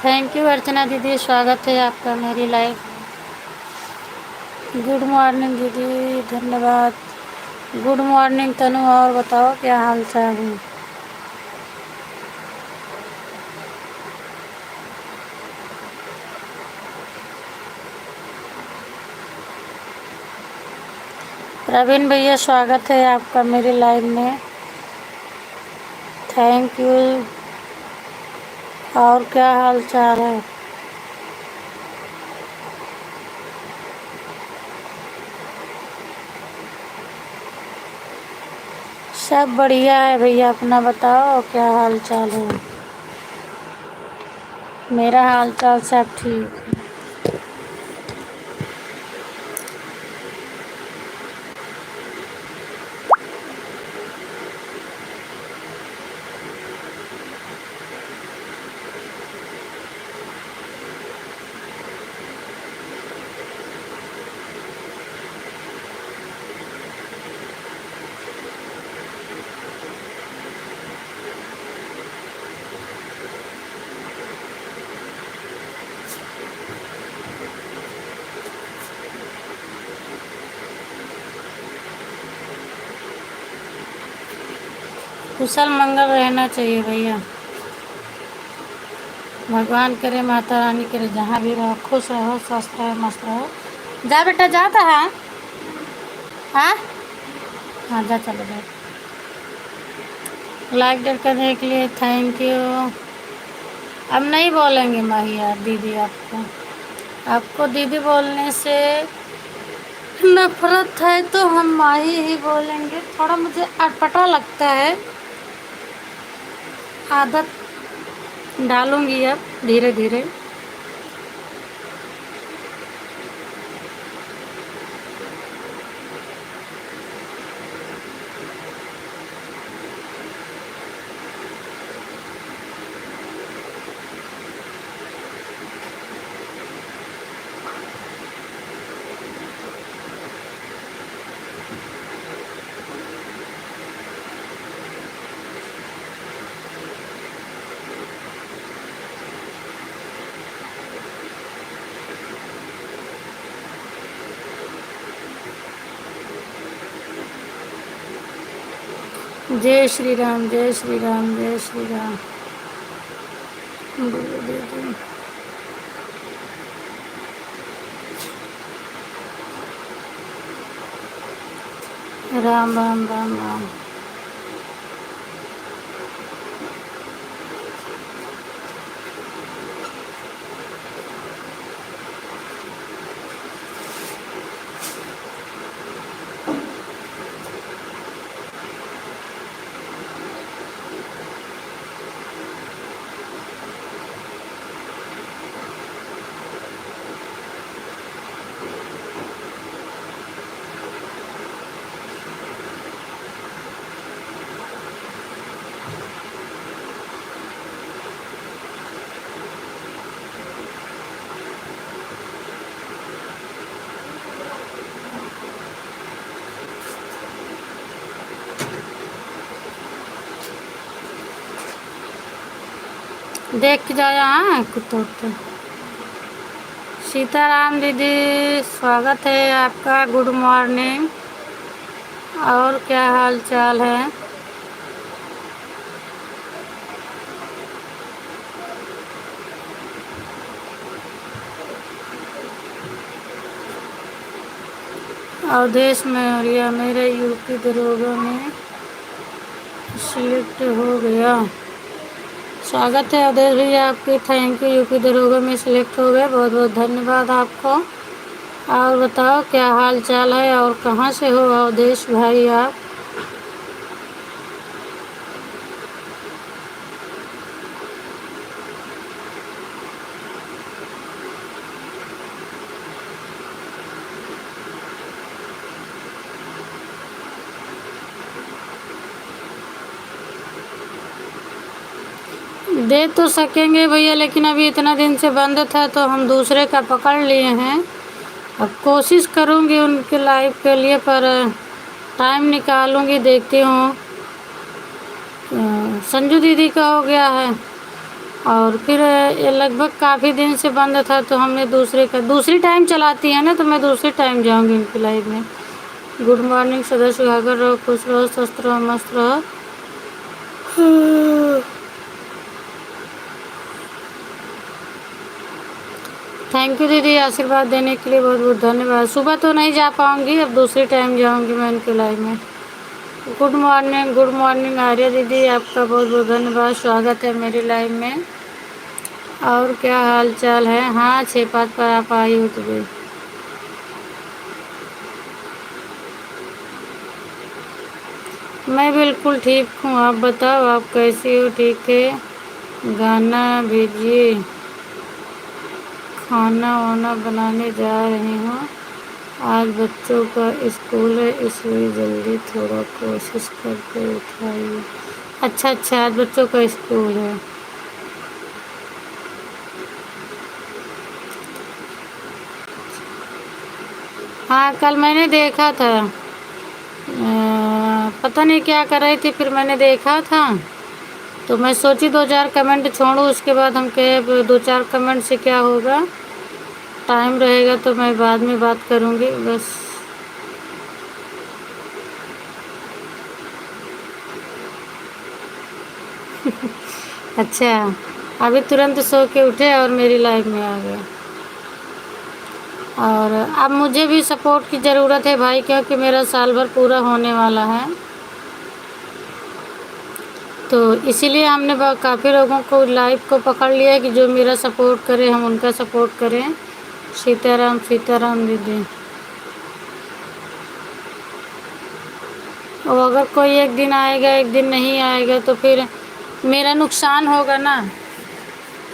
Thank you अर्चना दीदी, स्वागत है आपका मेरी लाइव। गुड मॉर्निंग दीदी, धन्यवाद। गुड मॉर्निंग तनु, और बताओ क्या हाल चाल है। प्रवीण भैया, स्वागत है आपका मेरी लाइव में। Thank you. और क्या हाल चाल है। सब बढ़िया है भैया, अपना बताओ क्या हाल चाल है। मेरा हाल चाल सब ठीक है। कुशल मंगल रहना चाहिए भैया। भगवान करे, माता रानी करे, जहाँ भी रहो खुश रहो, स्वस्थ रहो, मस्त रहो। जा बेटा, जाता है। हाँ हाँ, जा, चलो जा। लाइक डेट करने के लिए थैंक यू। अब नहीं बोलेंगे माहिया दीदी आपको। आपको दीदी बोलने से नफरत है तो हम माही ही बोलेंगे। थोड़ा मुझे अटपटा लगता है, आदत डालूंगी अब धीरे धीरे। जय श्री राम, जय श्री राम, जय श्री राम। बोलो दीदी। राम राम राम राम। देख के जाओ यहाँ कुत्तों पे। सीताराम दीदी, स्वागत है आपका। Good morning. और क्या हाल चाल है। अवधेश मौर्य, मेरे यूपी दरोगा में सिलेक्ट हो गया। स्वागत है अवधेश भैया आपके। थैंक यू, यूपी दरोगा में सिलेक्ट हो गए, बहुत बहुत धन्यवाद आपको। और बताओ क्या हाल चाल है और कहाँ से हो अवधेश भाई आप। दे तो सकेंगे भैया, लेकिन अभी इतना दिन से बंद था तो हम दूसरे का पकड़ लिए हैं। अब कोशिश करूँगी उनके लाइव के लिए, पर टाइम निकालूँगी, देखती हूँ। संजू दीदी का हो गया है। और फिर ये लगभग काफ़ी दिन से बंद था, तो हमने दूसरी टाइम चलाती है ना, तो मैं दूसरी टाइम जाऊंगी इनकी लाइव में। गुड मॉर्निंग, सदा सुहागर रहो, खुश रहो, स्वस्थ रहो, मस्त रहो। थैंक यू दीदी, आशीर्वाद देने के लिए बहुत बहुत धन्यवाद। सुबह तो नहीं जा पाऊंगी, अब दूसरी टाइम जाऊंगी मैं इनके लाइव में। गुड मॉर्निंग आर्या दीदी, आपका बहुत बहुत धन्यवाद, स्वागत है मेरी लाइव में। और क्या हाल चाल है? हाँ, 6-5 पर आप आई हो तो भी। मैं बिल्कुल ठीक हूँ, आप बताओ आप कैसी हो? ठीक है, गाना भेजिए। खाना वाना बनाने जा रही हूँ, आज बच्चों का स्कूल है, इसलिए जल्दी थोड़ा कोशिश करके उठाइए। अच्छा अच्छा, आज बच्चों का स्कूल है। हाँ, कल मैंने देखा था, पता नहीं क्या कर रही थी, फिर मैंने देखा था तो मैं सोची 2-4 कमेंट छोड़ूं, उसके बाद हम कहे अब 2-4 कमेंट से क्या होगा, टाइम रहेगा तो मैं बाद में बात करूँगी बस। अच्छा, अभी तुरंत सो के उठे और मेरी लाइफ में आ गए। और अब मुझे भी सपोर्ट की ज़रूरत है भाई, क्योंकि मेरा साल भर पूरा होने वाला है, तो इसीलिए हमने काफ़ी लोगों को लाइव को पकड़ लिया है कि जो मेरा सपोर्ट करे हम उनका सपोर्ट करें। सीताराम सीताराम दीदी। और अगर कोई एक दिन आएगा एक दिन नहीं आएगा तो फिर मेरा नुकसान होगा ना,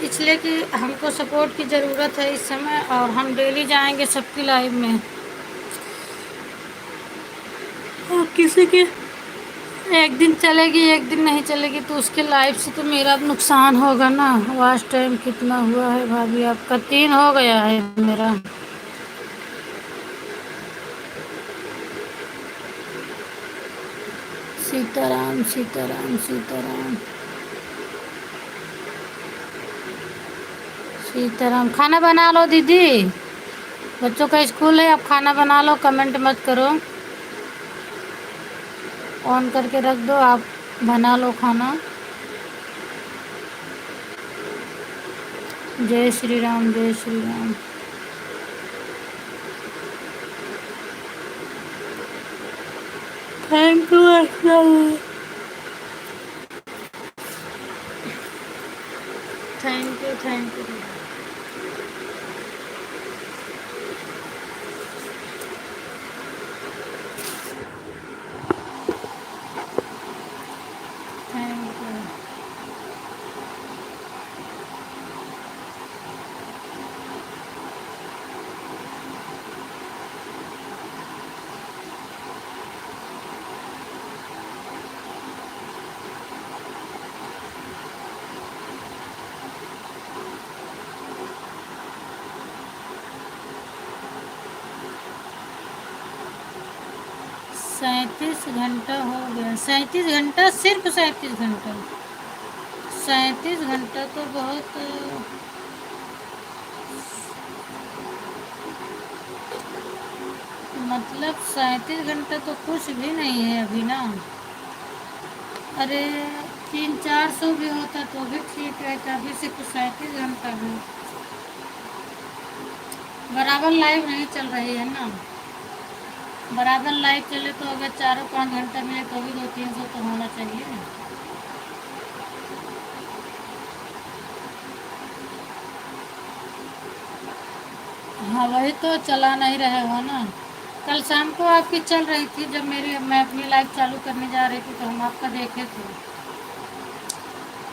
इसलिए कि हमको सपोर्ट की ज़रूरत है इस समय, और हम डेली जाएंगे सबकी लाइव में। और किसी की एक दिन चलेगी एक दिन नहीं चलेगी तो उसके लाइफ से तो मेरा नुकसान होगा ना। वॉच टाइम कितना हुआ है भाभी आपका? 3 हो गया है मेरा। सीताराम सीताराम सीताराम सीताराम। खाना बना लो दीदी, बच्चों का स्कूल है, अब खाना बना लो, कमेंट मत करो, ऑन करके रख दो, आप बना लो खाना। जय श्री राम, जय Shri Ram. Thank you thank you thank you. Thank you. 37 घंटा हो गया। 37 घंटा? सिर्फ 37 घंटा? 37 घंटा तो बहुत, मतलब 37 घंटा तो कुछ भी नहीं है अभी ना। अरे 300-400 भी होता तो भी ठीक रहता, अभी सिर्फ 37 घंटा भी। बराबर लाइव नहीं चल रही है ना, बराबर लाइव चले तो अगर 4-5 घंटा मिले तो भी 200-300 तो होना चाहिए। हाँ वही तो, चला नहीं रहे हो ना। कल शाम को आपकी चल रही थी, जब मैं अपनी लाइव चालू करने जा रही थी तो हम आपका देखे थे,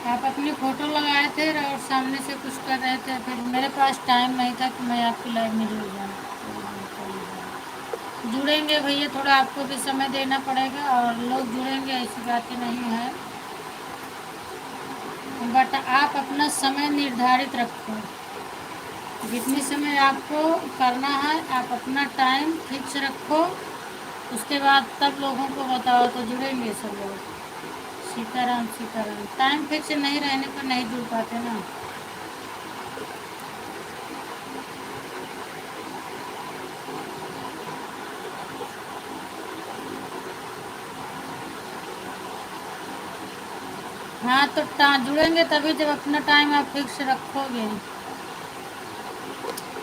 आप अपनी फ़ोटो लगाए थे और सामने से कुछ कर रहे थे, फिर मेरे पास टाइम नहीं था कि मैं आपकी लाइव में जुड़ जाऊँ। जुड़ेंगे भैया, थोड़ा आपको भी समय देना पड़ेगा और लोग जुड़ेंगे, ऐसी बातें नहीं है, बट आप अपना समय निर्धारित रखो, जितनी समय आपको करना है आप अपना टाइम फिक्स रखो, उसके बाद तब लोगों को बताओ तो जुड़ेंगे सब लोग। सीताराम सीताराम। टाइम फिक्स नहीं रहने पर नहीं जुड़ पाते ना। हाँ तो जुड़ेंगे तभी जब अपना टाइम आप फिक्स रखोगे।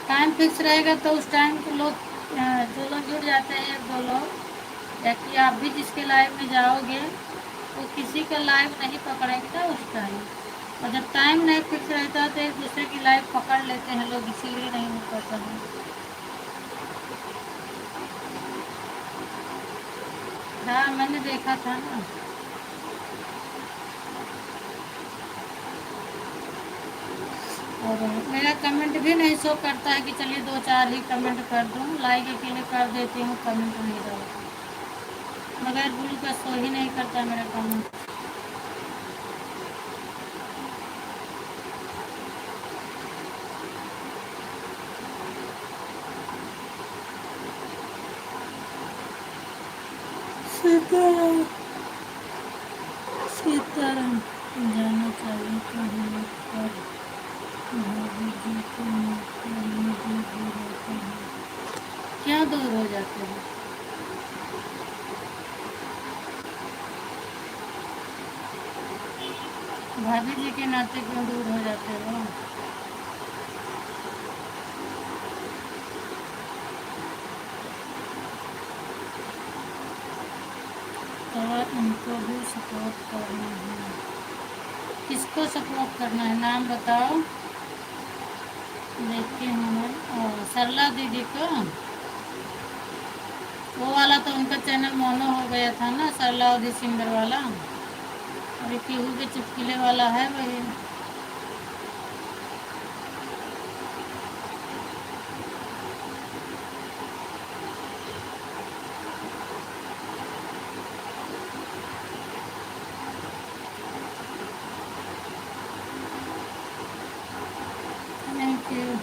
टाइम फिक्स रहेगा तो उस टाइम को लोग जो लोग जुड़ जाते हैं एक दो लोग, या कि आप भी जिसके लाइव में जाओगे वो किसी का लाइव नहीं पकड़ेंगे ना उस टाइम। और जब टाइम नहीं फिक्स रहता तो एक दूसरे की लाइव पकड़ लेते हैं लोग, इसीलिए नहीं हो पाता है। हाँ मैंने देखा था ना। और मेरा कमेंट भी नहीं शो करता है कि चलिए दो चार ही कमेंट कर दूँ, लाइक अकेले कर देती हूँ, कमेंट नहीं रहता, मगर भूल का शो ही नहीं करता मेरा कमेंट। सीताराम सीताराम। जाना चाहिए तो हम पर भाभी जी को मुझे भी रहते हैं। क्या दूर हो जाते हैं? भाभी जी के नाते क्यों दूर हो जाते हो? तो उनको भी सपोर्ट करना है। किसको सपोर्ट करना है नाम बताओ, देखती हूँ मैं। सरला दीदी को। वो वाला तो उनका चैनल मोनो हो गया था ना, सरला उदी सिंगर वाला। अभी पीहू के चुटकुले वाला है वही। Thank you.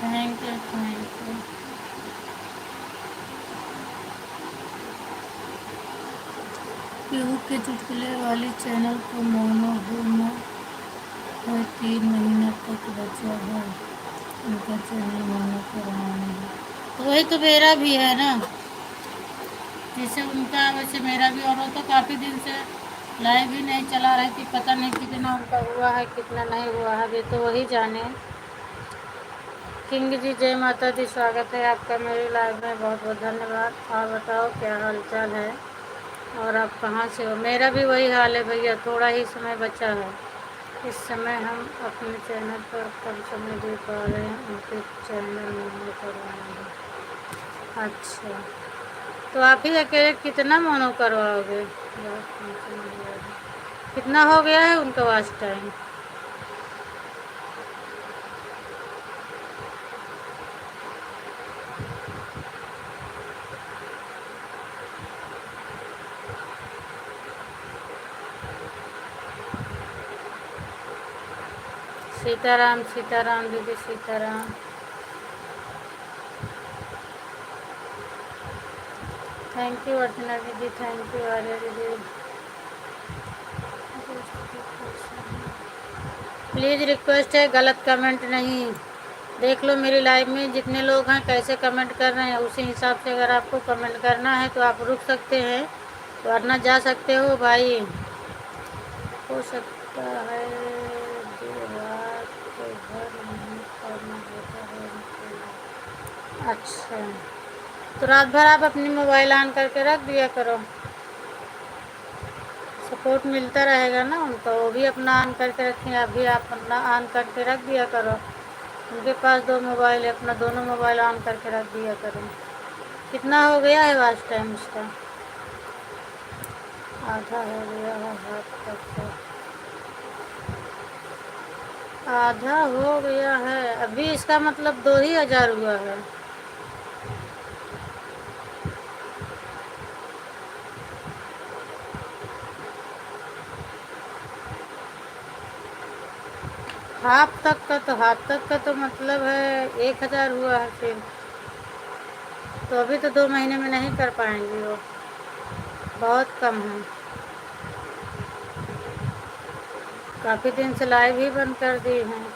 Thank you thank you. Pihu के चुटकुले वाली चैनल को मोनो होना है, 3 महीना तक बचा है उनका चैनल मोनो करवाना है। तो वही तो मेरा भी है ना, जैसे उनका वैसे मेरा भी। और वो तो काफ़ी दिन से लाइव ही नहीं चला रही थी, पता नहीं कितना उनका हुआ है कितना नहीं हुआ है, अभी तो वही जाने। किंग जी जय माता दी, स्वागत है आपका मेरी लाइव में, बहुत बहुत धन्यवाद। और बताओ क्या हाल चाल है और आप कहाँ से हो? मेरा भी वही हाल है भैया, थोड़ा ही समय बचा है। इस समय हम अपने चैनल पर कम समय दे पा रहे हैं, उनके चैनल में कर रहे हैं। अच्छा तो आप ही अकेले कितना मोनो करवाओगे? कितना हो गया है उनका वॉच टाइम? सीताराम सीताराम दीदी सीताराम। थैंक यू अर्चना दीदी, थैंक यू आर्या दीदी। प्लीज़ रिक्वेस्ट है गलत कमेंट नहीं। देख लो मेरी लाइव में जितने लोग हैं कैसे कमेंट कर रहे हैं, उसी हिसाब से अगर आपको कमेंट करना है तो आप रुक सकते हैं, वरना जा सकते हो भाई। हो सकता है जो रात को घर नहीं करना होता है उनको। अच्छा तो रात भर आप अपनी मोबाइल ऑन करके रख दिया करो, सपोर्ट मिलता रहेगा ना उनका। वो भी अपना ऑन करके रखें, अभी आप अपना ऑन करके रख दिया करो। उनके पास 2 मोबाइल है, अपना दोनों मोबाइल ऑन करके रख दिया करो। कितना हो गया है वॉच टाइम उसका? आधा हो गया है हाथ तक का। आधा हो गया है अभी, इसका मतलब 2 ही 1000 हुआ है। हाथ तक का तो मतलब है 1000 हुआ है फिर। तो अभी तो 2 महीने में नहीं कर पाएंगे वो, बहुत कम है। काफ़ी दिन से लाइव ही बंद कर दी हैं।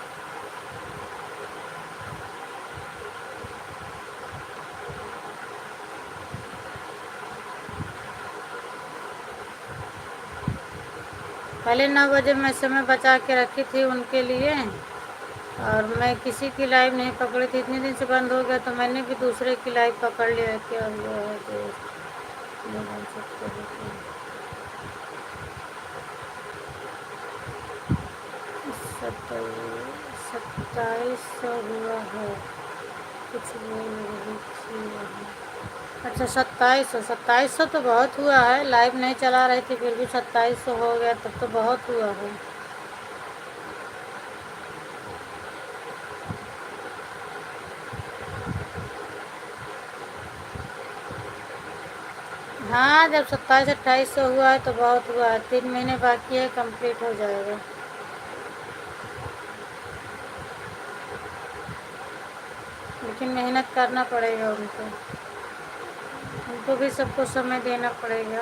पहले 9 बजे मैं समय बचा के रखी थी उनके लिए, और मैं किसी की लाइव नहीं पकड़ी थी। इतने दिन से बंद हो गया तो मैंने भी दूसरे की लाइव पकड़ लिया कि अब वो है जो नहीं बन सकते हैं। 2700 हुआ है, कुछ बोल रही थी वहाँ। अच्छा 2700 तो बहुत हुआ है। लाइव नहीं चला रही थी फिर भी 2700 हो गया, तब तो बहुत हुआ है। हाँ, जब 2700-2800 हुआ है तो बहुत हुआ है। 3 महीने बाकी है, कंप्लीट हो जाएगा। लेकिन मेहनत करना पड़ेगा उनको, उनको भी सबको समय देना पड़ेगा।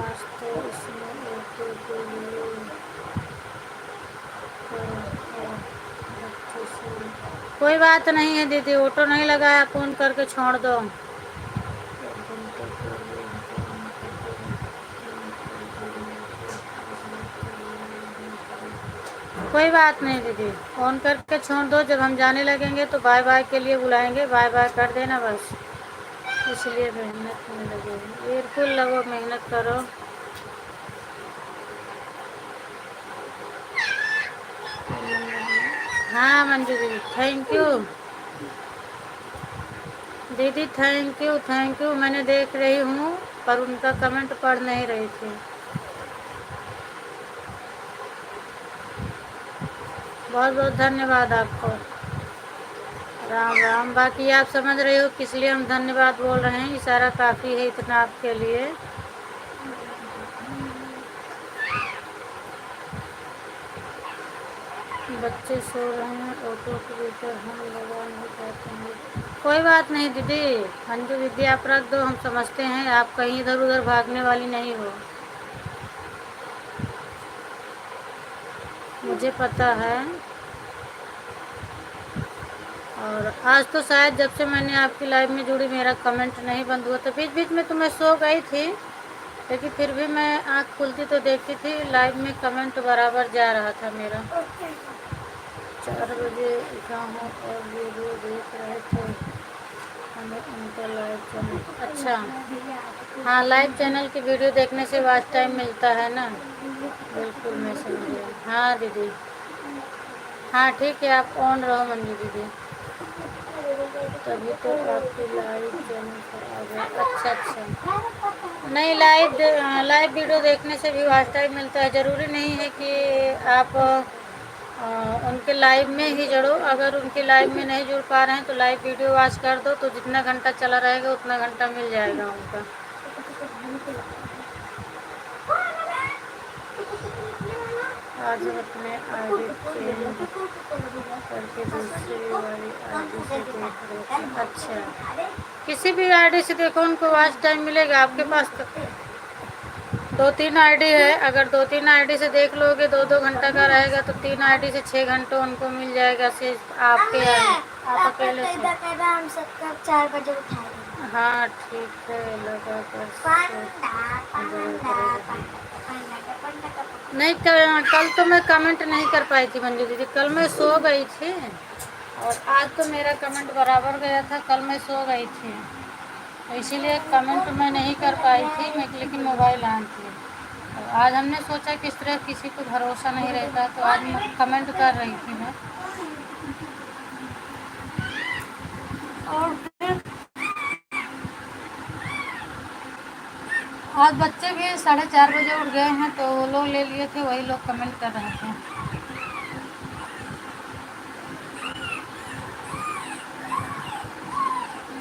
आज तो इसमें एक के लिए कोई बात नहीं है दीदी, ऑटो नहीं लगाया, फ़ोन करके छोड़ दो। कोई बात नहीं दीदी, फ़ोन करके छोड़ दो। जब हम जाने लगेंगे तो बाय बाय के लिए बुलाएंगे, बाय बाय कर देना बस। इसलिए मेहनत नहीं लगेगी, बिल्कुल लगो, मेहनत करो। हाँ मंजू दीदी, थैंक यू दीदी, थैंक यू। मैंने देख रही हूँ पर उनका कमेंट पढ़ नहीं रही थी। बहुत बहुत धन्यवाद आपको। राम राम। बाकी आप समझ रहे हो किस लिए हम धन्यवाद बोल रहे हैं, इशारा काफ़ी है इतना आपके लिए। बच्चे सो रहे हैं, ऑटो के भीतर हम लगा नहीं पाते हैं। कोई बात नहीं दीदी, मंजू दीदी आप रख दो, हम समझते हैं आप कहीं इधर उधर भागने वाली नहीं हो, मुझे पता है। और आज तो शायद जब से मैंने आपकी लाइव में जुड़ी मेरा कमेंट नहीं बंद हुआ था। बीच बीच में तो मैं सो गई थी, लेकिन फिर भी मैं आँख खुलती तो देखती थी लाइव में कमेंट बराबर जा रहा था मेरा। 4 बजे उठा हूँ और वीडियो देख रहे थे, हमें उनका लाइव चैनल। अच्छा, हाँ, लाइव चैनल की वीडियो देखने से वॉच टाइम मिलता है ना। बिल्कुल मैं समझ गई। हाँ दीदी, हाँ ठीक है, आप ऑन रहो मंजू दीदी। तभी तो आपकी लाइव चैनल पर आ गया। अच्छा अच्छा, नहीं, लाइव वीडियो देखने से भी वॉच टाइम मिलता है। ज़रूरी नहीं है कि आप उनके लाइव में ही जुड़ो। अगर उनके लाइव में नहीं जुड़ पा रहे हैं तो लाइव वीडियो वॉच कर दो, तो जितना घंटा चला रहेगा उतना घंटा मिल जाएगा उनका। आज हम अपने आईडी चेंज करके दूसरी वाली आईडी से देख रहे थे। अच्छा, किसी भी आईडी से देखो, उनको वॉच टाइम मिलेगा। आपके पास तो 2-3 आईडी है, अगर 2-3 आईडी से देख लोगे 2-2 घंटा का रहेगा तो 3 आईडी से 6 घंटे उनको मिल जाएगा। सिर्फ आपके आप अकेले से। हम सबका 4 बजे उठाएंगे। हाँ ठीक है, लगा नहीं, कल तो मैं कमेंट नहीं कर पाई थी मंजू दीदी, कल मैं सो गई थी। और आज तो मेरा कमेंट बराबर गया था, कल मैं सो गई थी, तो इसीलिए कमेंट मैं नहीं कर पाई थी। मैं लेकिन मोबाइल ऑन थी। तो आज हमने सोचा कि इस तरह किसी को भरोसा नहीं रहता, तो आज मैं कमेंट कर रही थी मैं। और फिर आज बच्चे भी 4:30 बजे उठ गए हैं, तो वो लोग ले लिए थे, वही लोग कमेंट कर रहे थे।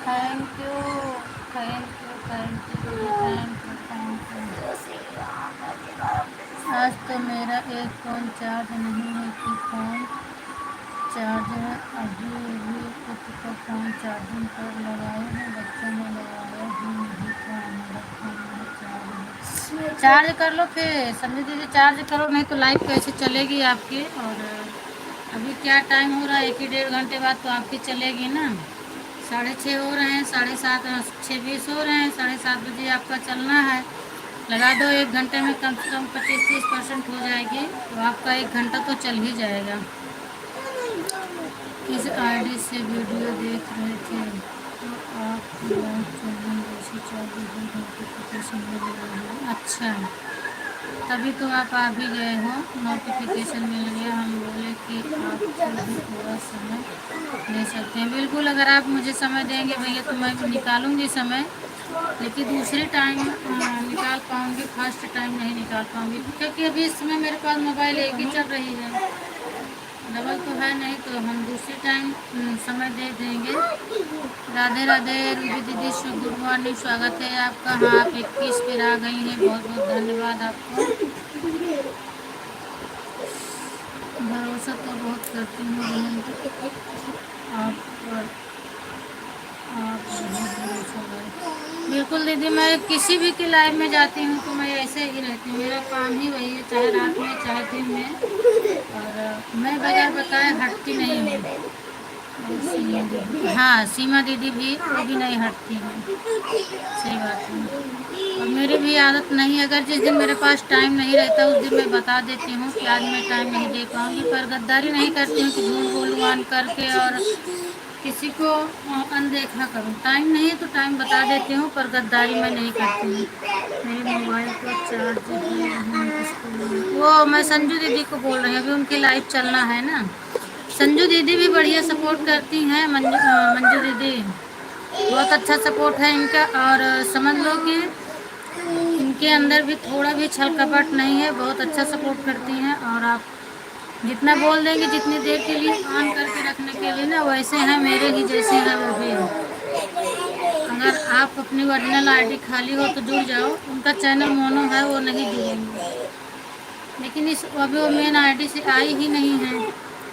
Thank you, thank you, thank you, thank you, thank you. आज तो मेरा एक फ़ोन चार्ज नहीं है कि फ़ोन चार्जर अभी भी खुद का फ़ोन चार्जिंग पर लगाए हैं, बच्चों ने लगाया ही नहीं था, मेरा फ़ोन चार्ज कर लो। फिर समझ दीजिए चार्ज करो, नहीं तो लाइफ कैसे चलेगी आपकी। और अभी क्या टाइम हो रहा है, 1 ही 1.5 घंटे बाद तो आपकी चलेगी ना। 6:30 हो रहे हैं, 7:30, 6:20 हो रहे हैं, 7:30 बजे आपका चलना है। लगा दो 1 घंटे में कम से कम 25-30% हो जाएगी, तो आपका 1 घंटा तो चल ही जाएगा। इस आईडी से वीडियो देख रहे थे तो आपकी लाइव चैनल जैसी चालू हो नोटिफिकेशन मिल रही है। अच्छा, तभी तो आप आ भी गए हो, नोटिफिकेशन मिल गया। हम बोले कि आप भी पूरा समय दे सकते हैं। बिल्कुल, अगर आप मुझे समय देंगे भैया तो मैं निकालूंगी समय, लेकिन दूसरे टाइम निकाल पाऊंगी, फर्स्ट टाइम नहीं निकाल पाऊंगी, क्योंकि अभी इस समय मेरे पास मोबाइल एक ही चल रही है, डबल तो है नहीं। तो हम दूसरे टाइम समय दे देंगे। राधे राधे रूबी दीदी, गुड मॉर्निंग, स्वागत है आपका। हाँ, आप 21 पर आ गई हैं, बहुत बहुत धन्यवाद आपको। भरोसा तो बहुत करती हूँ बहन आप पर, आप बहुत भरोसा है। बिल्कुल दीदी, मैं किसी भी की लाइफ में जाती हूँ तो मैं ऐसे ही रहती हूँ, मेरा काम ही वही है, चाहे रात में चाहे दिन में। और मैं बगैर बताए हटती नहीं हूँ। हाँ, सीमा दीदी भी, वो भी नहीं हटती है, सही बात है। और मेरी भी आदत नहीं है, अगर जिस दिन मेरे पास टाइम नहीं रहता उस दिन मैं बता देती हूँ कि आज मैं टाइम नहीं दे पाऊँगी, पर गद्दारी नहीं करती हूँ कि झूठ बोलूँ आन करके और किसी को अनदेखा करूँ। टाइम नहीं है तो टाइम बता देती हूँ, पर गद्दारी मैं नहीं करती हूँ। मेरे मोबाइल को चार्ज वो मैं संजू दीदी को बोल रही हूँ, अभी उनकी लाइव चलना है ना। संजू दीदी भी बढ़िया सपोर्ट करती हैं, मंजू दीदी बहुत अच्छा सपोर्ट है इनका। और समझ लो कि इनके अंदर भी थोड़ा भी छल कपट नहीं है, बहुत अच्छा सपोर्ट करती हैं। और आप जितना बोल देंगे, जितनी देर के लिए ऑन करके रखने के लिए ना, वैसे हैं, मेरे ही जैसे हैं वो भी। अगर आप अपनी ओरिजिनल आईडी खाली हो तो जुड़ जाओ, उनका चैनल मोनो है, वो नहीं जुड़ेंगे, लेकिन इस अभी वो मेन आईडी से आई ही नहीं है।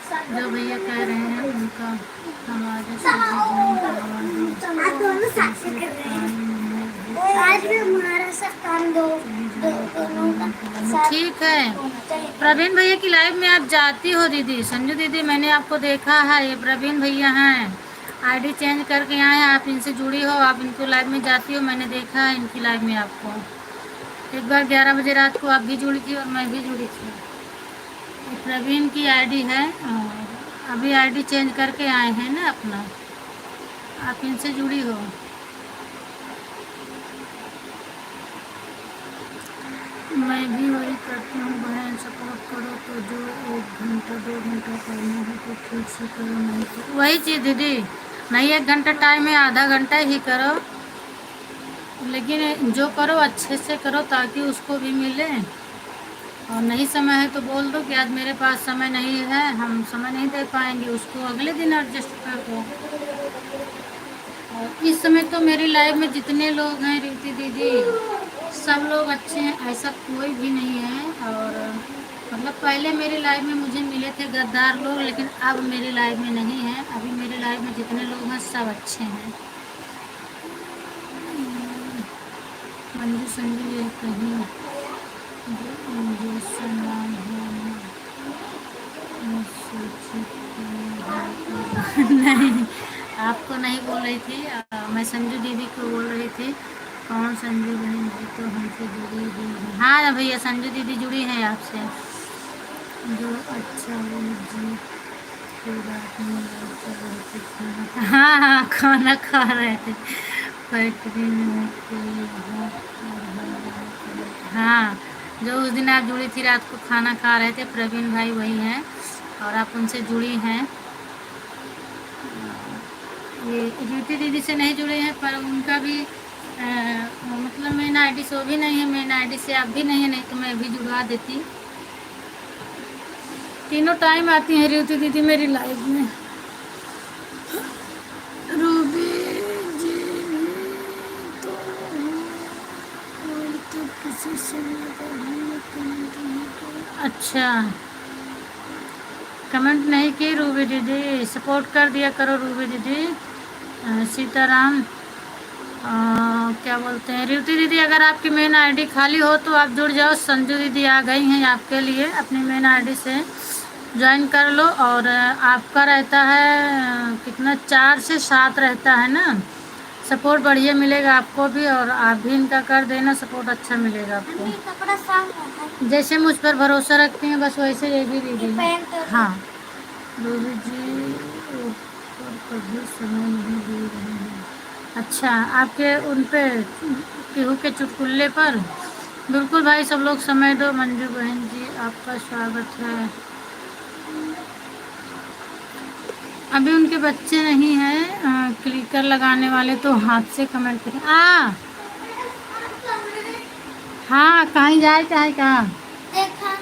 जो भैया कह रहे हैं उनका हमारे से ठीक है। प्रवीण भैया की लाइव में आप जाती हो दीदी, संजू दीदी मैंने आपको देखा है, ये प्रवीण भैया हैं, आईडी चेंज करके आए हैं, आप इनसे जुड़ी हो, आप इनको लाइव में जाती हो, मैंने देखा है इनकी लाइव में आपको। एक बार 11 बजे रात को आप भी जुड़ी थी और मैं भी जुड़ी थी। ये प्रवीण की आईडी है, अभी आईडी चेंज करके आए हैं ना अपना, आप इनसे जुड़ी हो। मैं भी वही करती हूँ बहन, सपोर्ट करो तो जो 1 घंटा 2 घंटा करना है तो ठीक से करो, नहीं तो वही चीज़ दीदी, नहीं 1 घंटा टाइम है, आधा घंटा ही करो, लेकिन जो करो अच्छे से करो ताकि उसको भी मिले। और नहीं समय है तो बोल दो कि आज मेरे पास समय नहीं है, हम समय नहीं दे पाएंगे, उसको अगले दिन एडजस्ट कर दो। और इस समय तो मेरी लाइफ में जितने लोग हैं रीति दीदी, सब लोग अच्छे हैं, ऐसा कोई भी नहीं है। और मतलब पहले मेरी लाइफ में मुझे मिले थे गद्दार लोग, लेकिन अब मेरी लाइफ में नहीं है। अभी मेरी लाइफ में जितने लोग हैं सब अच्छे हैं। मंजू संजू ये कहीं जैसा नाम है नहीं, आपको नहीं बोल रही थी, मैं संजू दीदी को बोल रही थी। कौन संजू बहन जी तो हमसे जुड़ी हुई है। हाँ भैया, संजू दीदी जुड़ी हैं आपसे। जो अच्छा वो जी कोई बात नहीं, हाँ हाँ खाना खा रहे थे फैक्ट्री में कोई। हाँ, जो उस दिन आप जुड़ी थी रात को खाना खा रहे थे, प्रवीण भाई वही हैं, और आप उनसे जुड़ी हैं। ये ज्योति दीदी से नहीं जुड़े हैं, पर उनका भी मतलब मेन आईडी से वो भी नहीं है, मेन आईडी से आप भी नहीं है, नहीं तो मैं भी जुड़वा देती। तीनों टाइम आती हैं ज्योति दीदी मेरी लाइफ में। रूबी जी भी तो और तो किसी से अच्छा कमेंट नहीं की रूबी दीदी, सपोर्ट कर दिया करो रूबी दीदी। सीताराम क्या बोलते हैं रेवती दीदी, अगर आपकी मेन आईडी खाली हो तो आप जुड़ जाओ। संजू दीदी आ गई हैं आपके लिए, अपनी मेन आईडी से ज्वाइन कर लो। और आपका रहता है कितना, 4 से 7 रहता है ना। सपोर्ट बढ़िया मिलेगा आपको भी, और आप भी इनका कर देना, सपोर्ट अच्छा मिलेगा आपको। जैसे मुझ पर भरोसा रखती हैं बस वैसे ये भी दीदी। हाँ रूबी जी ऊपर कभी समय नहीं दे रहे हैं। अच्छा आपके उन पे केहू के चुटकुल्ले पर बिल्कुल भाई, सब लोग समय दो। मंजू बहन जी आपका स्वागत है। अभी उनके बच्चे नहीं हैं क्लिकर लगाने वाले, तो हाथ से कमेंट करें। हाँ कहीं जाए चाहे कहाँ देखा,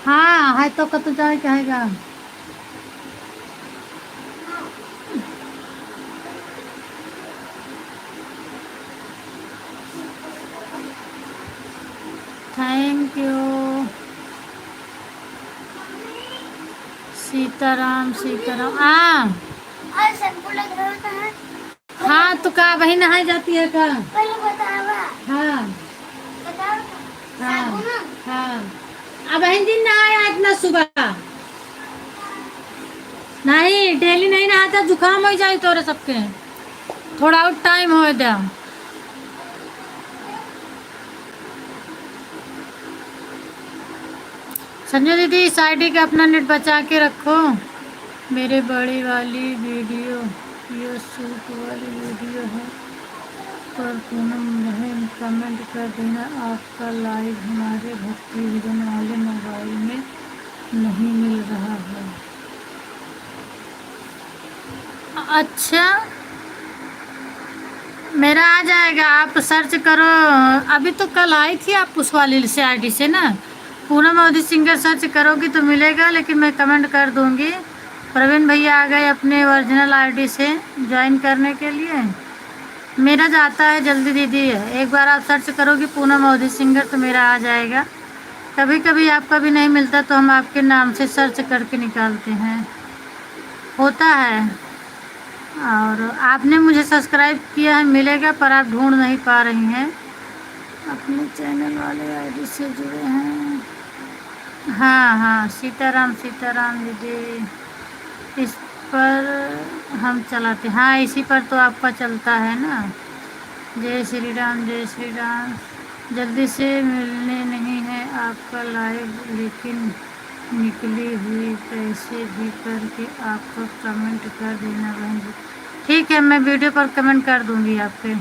हाँ है तो कत जाए कहेगा। Thank you Sitaram. सीताराम हाँ तो का वही नहाई जाती है का। हाँ हाँ हाँ अब दिन नहाया इतना सुबह नहीं, डेली नहीं नहाता, जुकाम हो जाए तोरे सबके। थोड़ा और टाइम हो जा। संजय दीदी इस आईडी का अपना नेट बचा के रखो। मेरे बड़ी वाली वीडियो ये सूट वाली वीडियो है, पर पूनम बहन कमेंट कर देना आपका लाइव हमारे भक्ति भजन वाले मोबाइल में नहीं मिल रहा है। अच्छा मेरा आ जाएगा, आप सर्च करो। अभी तो कल आई थी आप उस वाली से आईडी से ना, पूनम मोदी सिंगर सर्च करोगी तो मिलेगा, लेकिन मैं कमेंट कर दूंगी। प्रवीण भैया आ गए अपने ओरिजिनल आईडी से ज्वाइन करने के लिए। मेरा जाता है जल्दी दीदी, एक बार आप सर्च करोगी पूनम मोदी सिंगर तो मेरा आ जाएगा। कभी कभी आपका भी नहीं मिलता तो हम आपके नाम से सर्च करके निकालते हैं, होता है। और आपने मुझे सब्सक्राइब किया है मिलेगा, पर आप ढूंढ नहीं पा रही हैं, अपने चैनल वाले आईडी से जुड़े हैं। हाँ हाँ सीताराम सीताराम दीदी, इस पर हम चलाते, हाँ इसी पर तो आपका चलता है ना। जय श्री राम जय श्री राम। जल्दी से मिलने नहीं है आपका लाइव, लेकिन निकली हुई पैसे भी करके आपको कमेंट कर देना बहन जी। ठीक है मैं वीडियो पर कमेंट कर दूंगी आपके।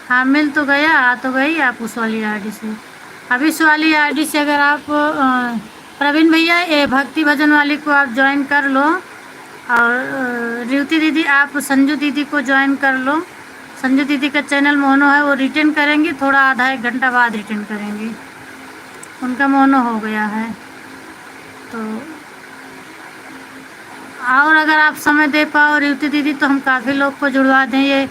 हाँ मिल तो गया, आ तो गई आप उस वाली आईडी से। अभी इस वाली आईडी से अगर आप प्रवीण भैया ये भक्ति भजन वाली को आप ज्वाइन कर लो, और रेवती दीदी आप संजू दीदी को ज्वाइन कर लो। संजू दीदी का चैनल मोनो है, वो रिटर्न करेंगी, थोड़ा आधा 1 घंटा बाद रिटर्न करेंगी, उनका मोनो हो गया है तो। और अगर आप समय दे पाओ रेवती दीदी तो हम काफ़ी लोग को जुड़वा दें। ये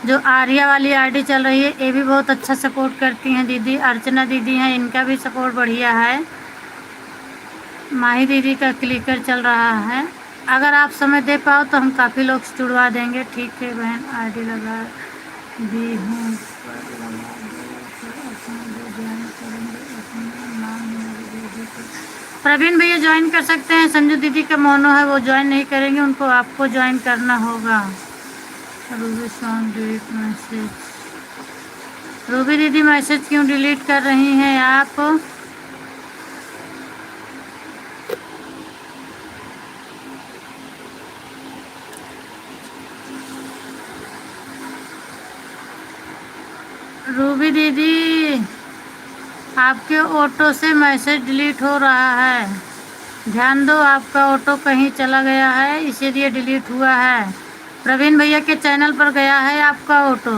जो आर्या वाली आईडी चल रही है ये भी बहुत अच्छा सपोर्ट करती हैं दीदी। अर्चना दीदी हैं, इनका भी सपोर्ट बढ़िया है। माही दीदी का क्लिकर चल रहा है, अगर आप समय दे पाओ तो हम काफ़ी लोग जुड़वा देंगे। ठीक है बहन आईडी लगा दी हूँ, प्रवीण भैया ज्वाइन कर सकते हैं। संजू दीदी का मोनो है वो ज्वाइन नहीं करेंगे, उनको आपको ज्वाइन करना होगा। Ruby song delete message, Ruby दीदी मैसेज क्यों डिलीट कर रही हैं आप? रूबी दीदी आपके ऑटो से मैसेज डिलीट हो रहा है, ध्यान दो। आपका ऑटो कहीं चला गया है इसीलिए डिलीट हुआ है। प्रवीण भैया के चैनल पर गया है आपका ऑटो।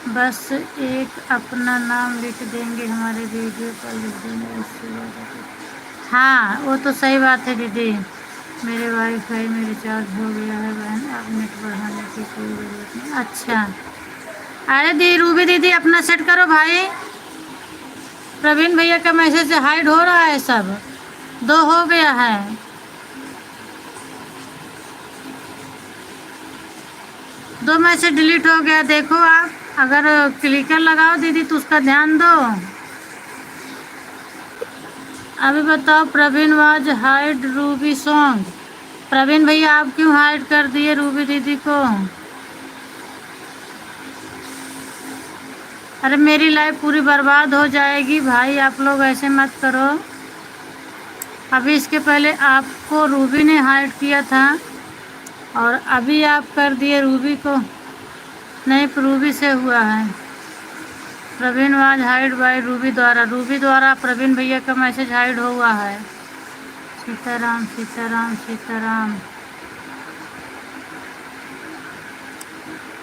बस एक अपना नाम लिख देंगे, हमारे वीडियो पर लिख देंगे, उससे ज़्यादा कुछ। हाँ वो तो सही बात है दीदी। मेरे वाईफाई में रिचार्ज हो गया है बहन, अब नेट बढ़ाने की कोई ज़रूरत नहीं। अच्छा अरे दी रूबी दीदी अपना सेट करो भाई। प्रवीण भैया का मैसेज से हाइड हो रहा है, सब 2 हो गया है। दो मैसेज डिलीट हो गया, देखो आप अगर क्लिकर लगाओ दीदी तो उसका ध्यान दो। अभी बताओ Praveen was hide Ruby song. Praveen भैया आप क्यों हाइड कर दिए रूबी दीदी को? अरे मेरी लाइफ पूरी बर्बाद हो जाएगी भाई, आप लोग ऐसे मत करो। अभी इसके पहले आपको रूबी ने हाइड किया था और अभी आप कर दिए रूबी को। नहीं रूबी से हुआ है। Praveen was hide by Ruby द्वारा प्रवीण भैया का मैसेज हाइड हुआ है। सीताराम सीताराम सीताराम।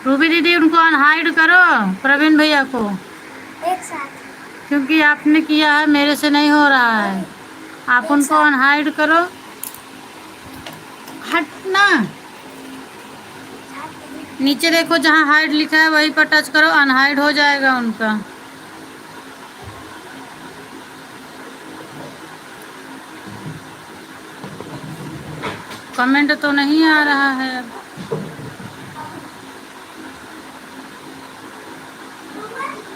रूबी दीदी उनको अनहाइड करो प्रवीण भैया को एक साथ, क्योंकि आपने किया है, मेरे से नहीं हो रहा है। आप उनको अनहाइड करो। हटना, नीचे देखो जहाँ हाइड लिखा है वहीं पर टच करो, अनहाइड हो जाएगा उनका। कमेंट तो नहीं आ रहा है अब।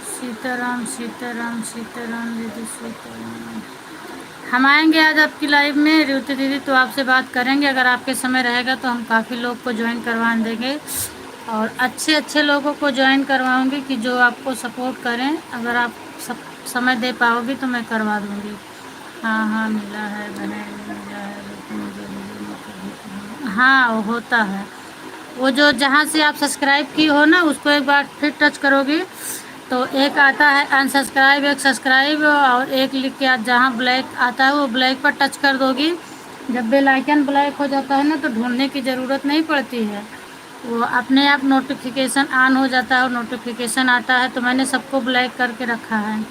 सीताराम सीताराम सीताराम दीदी सीताराम। हम आएंगे आज आपकी लाइव में रेवती दीदी, तो आपसे बात करेंगे। अगर आपके समय रहेगा तो हम काफ़ी लोग को ज्वाइन करवा देंगे और अच्छे अच्छे लोगों को ज्वाइन करवाऊंगी कि जो आपको सपोर्ट करें। अगर आप सब समय दे पाओगी तो मैं करवा दूंगी। हाँ हाँ मिला है बहन, मिला है लेकिन मुझे वीडियो में कभी हाँ वो होता है। वो जो जहाँ से आप सब्सक्राइब की हो ना उसको एक बार फिर टच करोगी तो एक आता है अनसब्सक्राइब, एक सब्सक्राइब और एक लिख के जहाँ ब्लैक आता है वो ब्लैक पर टच कर दोगी। जब बेल आइकन ब्लैक हो जाता है ना तो ढूंढने की ज़रूरत नहीं पड़ती है, वो अपने आप नोटिफिकेशन ऑन हो जाता है और नोटिफिकेशन आता है। तो मैंने सबको ब्लैक करके रखा है,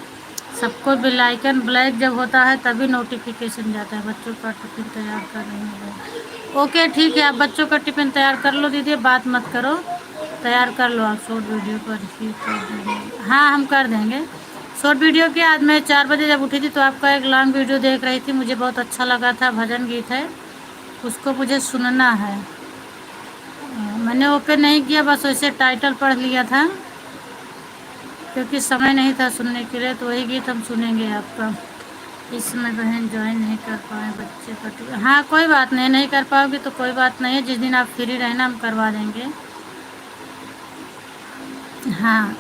सबको बेल आइकन ब्लैक जब होता है तभी नोटिफिकेशन जाता है। बच्चों का टिफिन तैयार कर रही हूँ। ओके ठीक है, आप बच्चों का टिफिन तैयार कर लो दीदी, बात मत करो, तैयार कर लो आप। शॉर्ट वीडियो पर रिसीव कर देंगे, हाँ हम कर देंगे शॉर्ट वीडियो की। आज मैं 4 बजे जब उठी थी तो आपका एक लॉन्ग वीडियो देख रही थी, मुझे बहुत अच्छा लगा था, भजन गीत है, उसको मुझे सुनना है। मैंने ओपन नहीं किया, बस वैसे टाइटल पढ़ लिया था क्योंकि समय नहीं था सुनने के लिए। तो वही गीत हम सुनेंगे आपका। इस समय बहन ज्वाइन नहीं कर पाए बच्चे का। हाँ कोई बात नहीं, नहीं कर पाओगे तो कोई बात नहीं है, जिस दिन आप फ्री रहना हम करवा देंगे। हाँ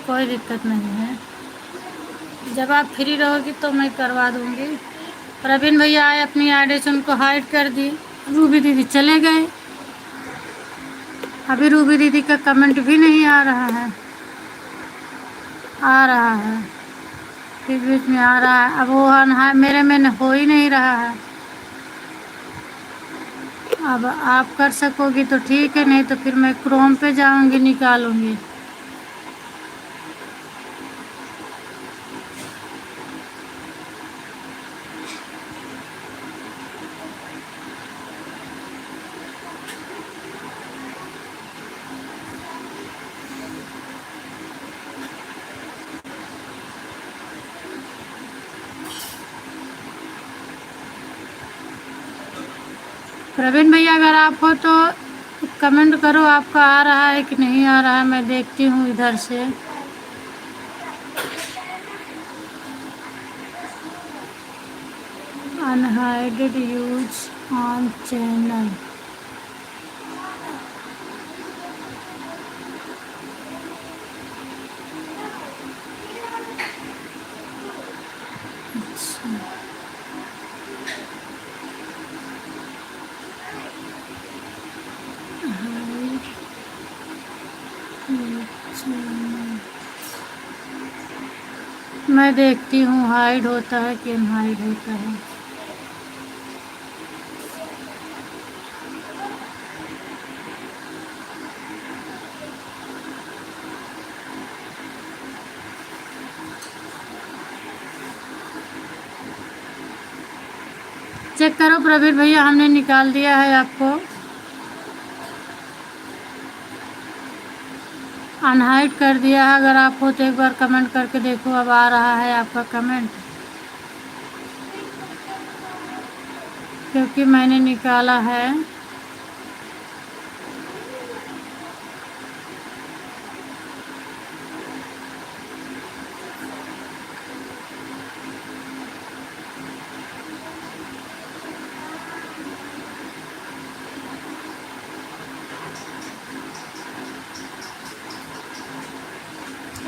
कोई दिक्कत नहीं है, जब आप फ्री रहोगी तो मैं करवा दूँगी। प्रवीण भैया आए अपनी आईडी से, उनको हाइड कर दी। रूबी दीदी चले गए, अभी रूबी दीदी का कमेंट भी नहीं आ रहा है। आ रहा है बीच बीच में आ रहा है, अब वो अनहार मेरे में हो ही नहीं रहा है। अब आप कर सकोगी तो ठीक है, नहीं तो फिर मैं क्रोम पे जाऊंगी, निकालूंगी। प्रवीण भैया अगर आप हो तो कमेंट करो, आपका आ रहा है कि नहीं आ रहा है, मैं देखती हूँ इधर से। अनहाइडेड यूज ऑन चैनल। मैं देखती हूँ हाइड होता है कि अनहाइड होता है। चेक करो प्रवीण भैया, हमने निकाल दिया है आपको। अनहाइड कर दिया है, अगर आप हो तो एक बार कमेंट करके देखो, अब आ रहा है आपका कमेंट, क्योंकि मैंने निकाला है।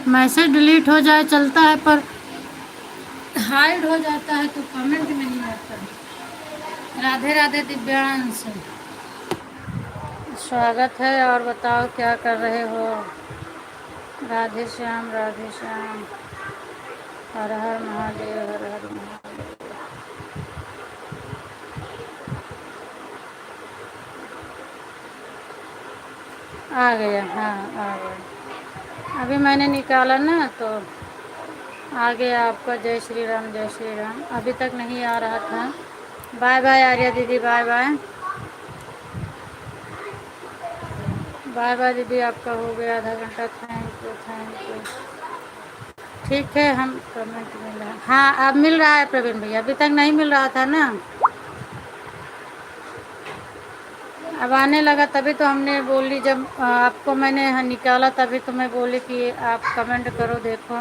मैसेज डिलीट हो जाए चलता है, पर हाइड हो जाता है तो कमेंट नहीं आता। राधे राधे दिव्यांश, स्वागत है। और बताओ क्या कर रहे हो? राधे श्याम, राधे श्याम, हर हर महादेव, हर हर महादेव। आ गया, हाँ आ गया, अभी मैंने निकाला ना तो आ गया आपका। जय श्री राम, जय श्री राम। अभी तक नहीं आ रहा था। बाय बाय आर्या दीदी, बाय बाय, बाय बाय दीदी, आपका हो गया आधा घंटा। Thank you, thank you. ठीक है, हम कमेंट मिल रहा है, हाँ अब मिल रहा है प्रवीण भैया, अभी तक नहीं मिल रहा था ना, अब आने लगा, तभी तो हमने बोली, जब आपको मैंने निकाला तभी तो मैं बोली कि आप कमेंट करो, देखो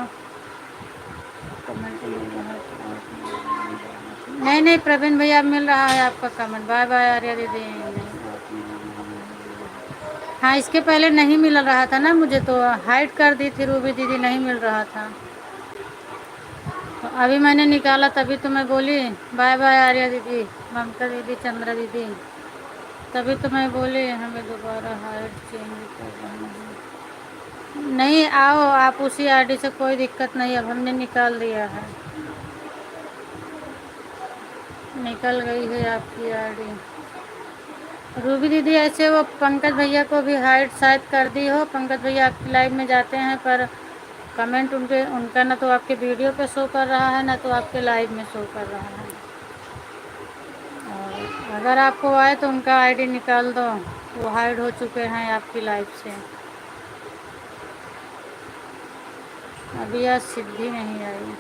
कमेंट मिल रहा है तो। नहीं नहीं प्रवीण भैया, अब मिल रहा है आपका कमेंट। बाय बाय आर्या दीदी। हाँ, इसके पहले नहीं मिल रहा था ना मुझे, तो हाइड कर दी थी रूबी दीदी, नहीं मिल रहा था, तो अभी मैंने निकाला तभी तो मैं बोली बाय बाय आर्या दीदी, ममता दीदी, चंद्रा दीदी, तभी तो मैं बोली हमें दोबारा हाइड चेंज करना है। नहीं, आओ आप उसी आईडी से, कोई दिक्कत नहीं, अब हमने निकाल दिया है, निकल गई है आपकी आईडी। रूबी दीदी, ऐसे वो पंकज भैया को भी हाइड शायद कर दी हो, पंकज भैया आपकी लाइव में जाते हैं पर कमेंट उनका ना तो आपके वीडियो पे शो कर रहा है, ना तो आपके लाइव में शो कर रहा है। और अगर आपको आए तो उनका आईडी निकाल दो, वो हाइड हो चुके हैं आपकी लाइव से। अभी आज सिद्धि नहीं आई।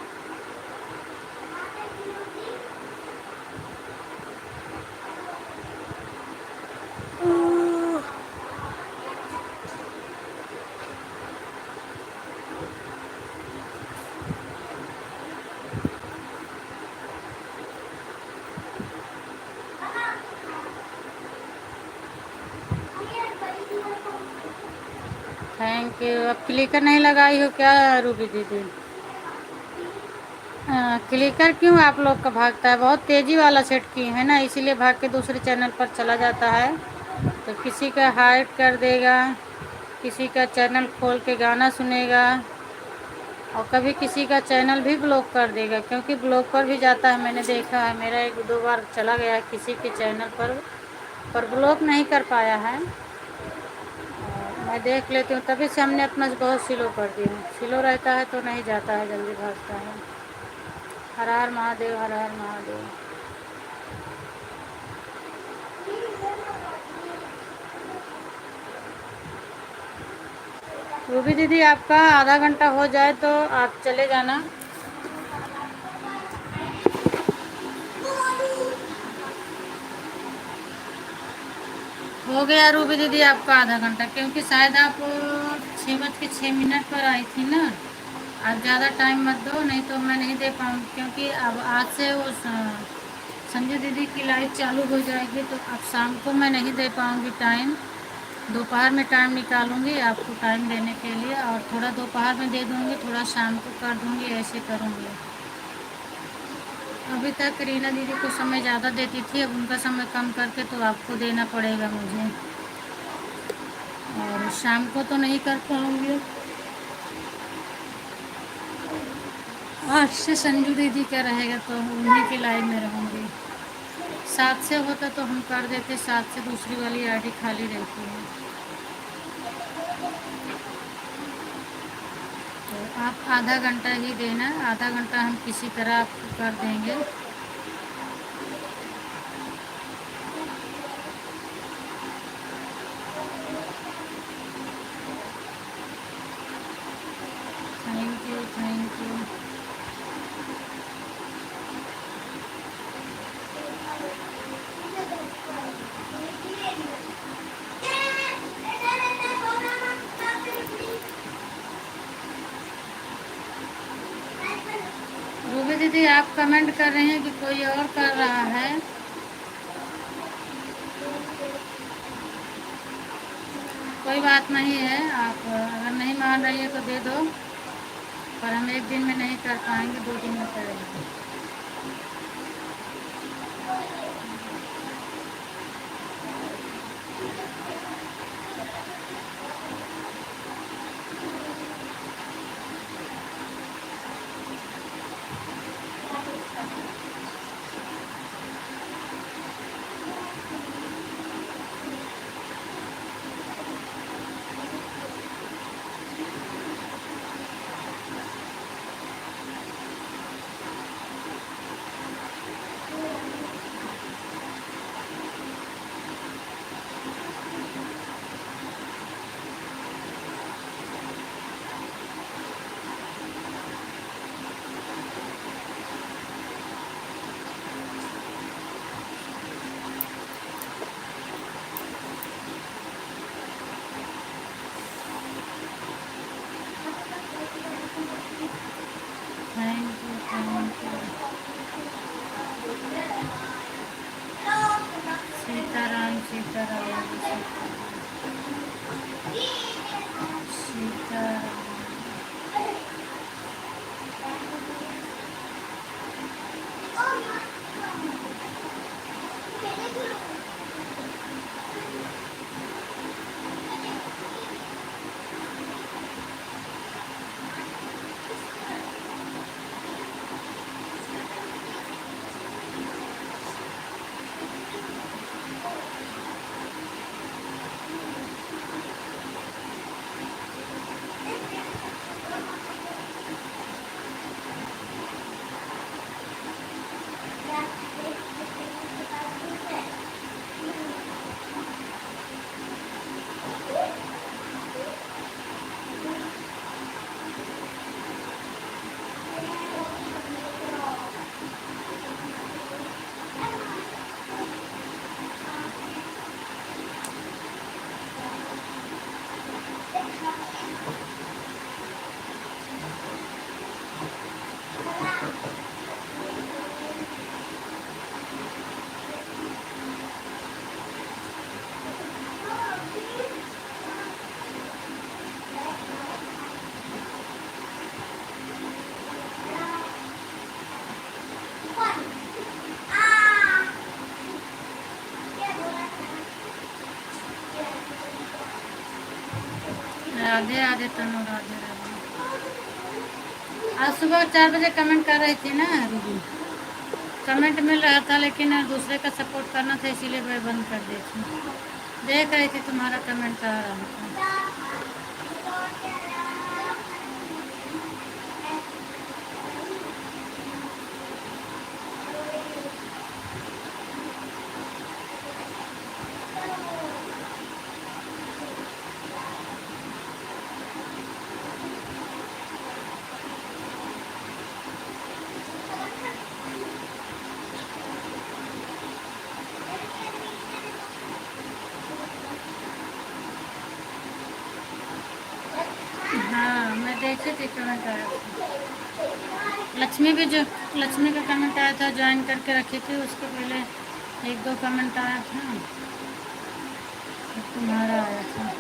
Thank you. अब क्लिकर नहीं लगाई हो क्या रूबी दीदी? क्लिकर क्यों आप लोग का भागता है? बहुत तेज़ी वाला सेट किए हैं ना, इसीलिए भाग के दूसरे चैनल पर चला जाता है, तो किसी का हाइड कर देगा, किसी का चैनल खोल के गाना सुनेगा, और कभी किसी का चैनल भी ब्लॉक कर देगा, क्योंकि ब्लॉक पर भी जाता है, मैंने देखा है, मेरा एक दो बार चला गया किसी के चैनल पर ब्लॉक नहीं कर पाया है। मैं देख लेती हूँ, तभी से हमने अपना बहुत स्लो कर दिया है, स्लो रहता है तो नहीं जाता है, जल्दी भागता है। हर हर महादेव, हर हर महादेव। रूबी दीदी, आपका आधा घंटा हो जाए तो आप चले जाना। हो गया रूबी दीदी आपका आधा घंटा, क्योंकि शायद आप 6:06 पर आई थी ना। आप ज़्यादा टाइम मत दो, नहीं तो मैं नहीं दे पाऊँगी, क्योंकि अब आज से वो संजू दीदी की लाइव चालू हो जाएगी, तो अब शाम को मैं नहीं दे पाऊँगी टाइम, दोपहर में टाइम निकालूंगी आपको टाइम देने के लिए, और थोड़ा दोपहर में दे दूँगी, थोड़ा शाम को कर दूँगी, ऐसे करूँगी। अभी तक रीना दीदी को समय ज़्यादा देती थी, अब उनका समय कम करके तो आपको देना पड़ेगा मुझे, और शाम को तो नहीं कर पाऊँगी। आज से संजू दीदी का रहेगा तो उन्हीं की लाइव में रहूँगी। 7 से होता तो हम कर देते, 7 से दूसरी वाली आईडी खाली रहती है, तो आप आधा घंटा ही देना, आधा घंटा हम किसी तरह आपको कर देंगे। कर रही हैं कि कोई और कर रहा है। कोई बात नहीं है, आप अगर नहीं मान रही है तो दे दो, पर हम एक दिन में नहीं कर पाएंगे, 2 दिन में करेंगे। Thank you, thank you. Sitaram Sitaram Sitaram. Radhe Radhe Tanu, Radhe Radhe. आज सुबह 4 बजे कमेंट कर रही थी ना दीदी, कमेंट मिल रहा था, लेकिन दूसरे का सपोर्ट करना था, इसीलिए मैं बंद कर दी थी। देख रही थी तुम्हारा कमेंट आ रहा था। हाँ, मैं देखी थी कमेंट आया था। लक्ष्मी भी, जो लक्ष्मी का कमेंट आया था, ज्वाइन करके रखी थी, उसके पहले 1-2 कमेंट आया था, तुम्हारा आया था।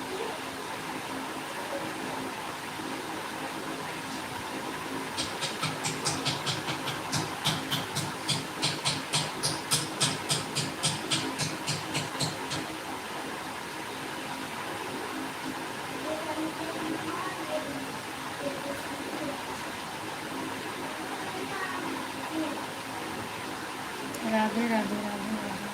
राधे राधे राधे राधे।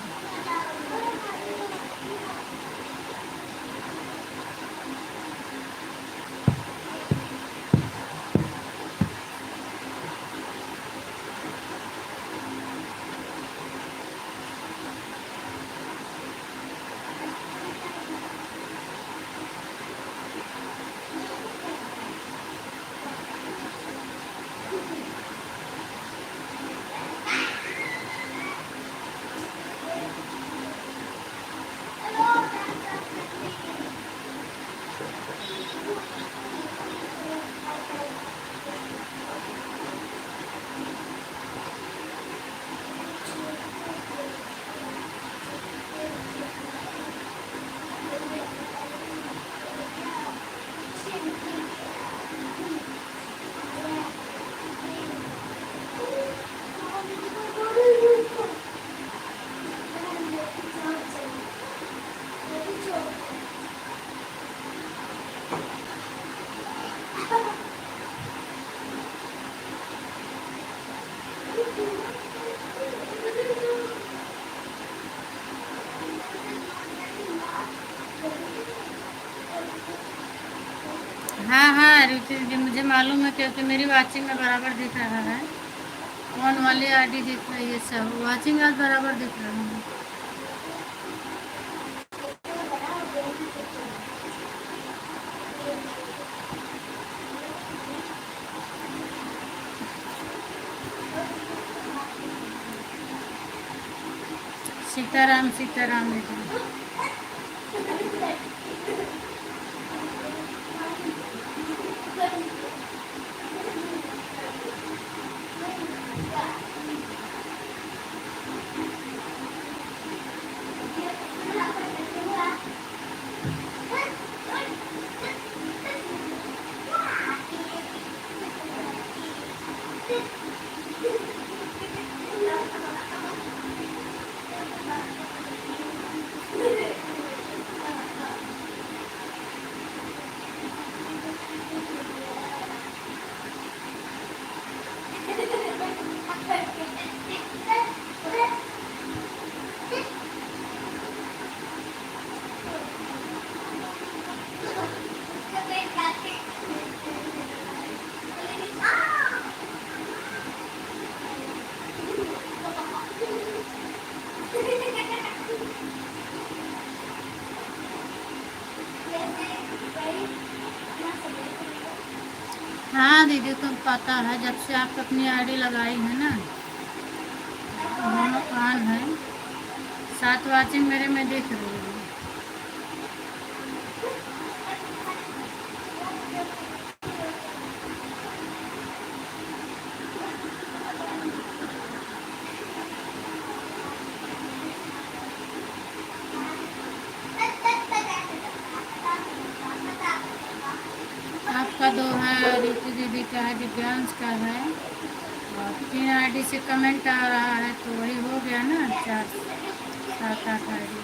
हाँ हाँ रुचि दीदी, मुझे मालूम है क्योंकि मेरी वाचिंग में बराबर दिख रहा है। फोन वाली आईडी दिख रही है, सब वाचिंग आज बराबर दिख रहा है। सीताराम सीताराम दीदी। हाँ दीदी, तो पता है जब से आप अपनी आईडी लगाई है ना, दोनों ऑन है, 7 वाचिंग मेरे में दिख रही है। आपका 2 है, रीति दीदी का है, दिव्यांश का है, और 3 आईडी से कमेंट आ रहा है, तो वही हो गया ना, 4 7 8 आईडी।